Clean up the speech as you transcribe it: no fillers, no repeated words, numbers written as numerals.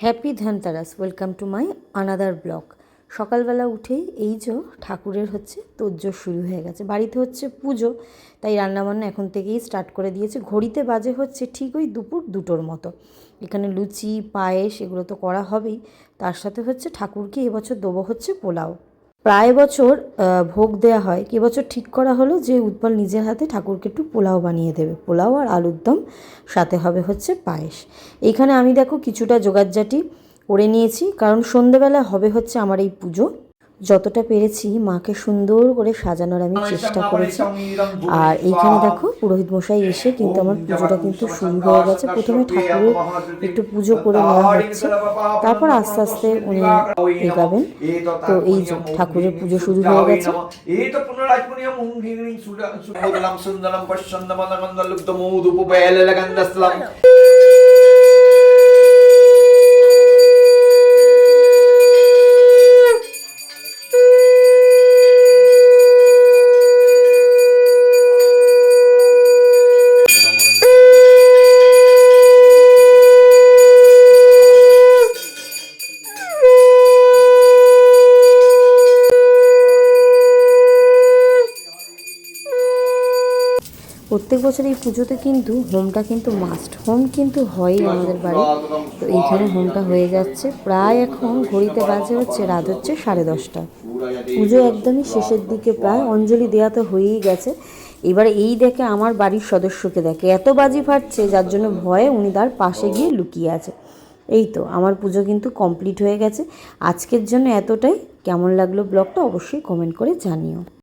Happy Dhanteras, welcome to my another blog. সকালবেলা উঠেই এই যে ঠাকুরের তোড়জোড় শুরু হয়ে গেছে। বাড়িতে পুজো, তাই রান্নাবান্না এখন থেকেই স্টার্ট করে দিয়েছে। ঘড়িতে বাজে ঠিক ওই দুপুর 2টোর মতো। এখানে লুচি, পায়েস এগুলো তো করা হবেই, তার সাথে ঠাকুরকে এবছর দেবো পোলাও। প্রায় বছর ভোগ দেওয়া হয়, এবছর ঠিক করা হলো যে উৎপল নিজের হাতে ঠাকুরকে একটু পোলাও বানিয়ে দেবে। পোলাও আর আলুর দম, সাথে হবে পায়েস। এইখানে আমি দেখো কিছুটা জোগাড়জাটি করে নিয়েছি, কারণ সন্ধেবেলা হবে আমার এই পুজো। যতটা পেরেছি মাকে সুন্দর করে সাজানোর আমি চেষ্টা করেছি। আর এইখানে দেখো পুরোহিত মশাই এসে কিন্তু আমার পুজোটা কিন্তু শুরু হয়ে গেছে। প্রথমে ঠাকুরের একটু পুজো করে নেওয়া হচ্ছে, তারপর আস্তে আস্তে উনি এগাবেন। তো এই যে ঠাকুরের পুজো শুরু হয়ে গেছে। প্রত্যেক বছর এই পুজোতে কিন্তু হোমটা কিন্তু মাস্ট, হোম কিন্তু হয়ই আমাদের বাড়ি। তো এইখানে হোমটা হয়ে যাচ্ছে। প্রায় এখন ঘড়িতে বাজে রাত 10:30। পুজো একদমই শেষের দিকে, প্রায় অঞ্জলি দেওয়া তো হয়েই গেছে। এবারে এই দেখে আমার বাড়ির সদস্যকে দেখে এত বাজি ফাটছে, যার জন্য ভয়ে উনি তার পাশে গিয়ে লুকিয়ে আছে। এই তো আমার পুজো কিন্তু কমপ্লিট হয়ে গেছে। আজকের জন্য এতটাই। কেমন লাগলো ব্লগটা অবশ্যই কমেন্ট করে জানিও।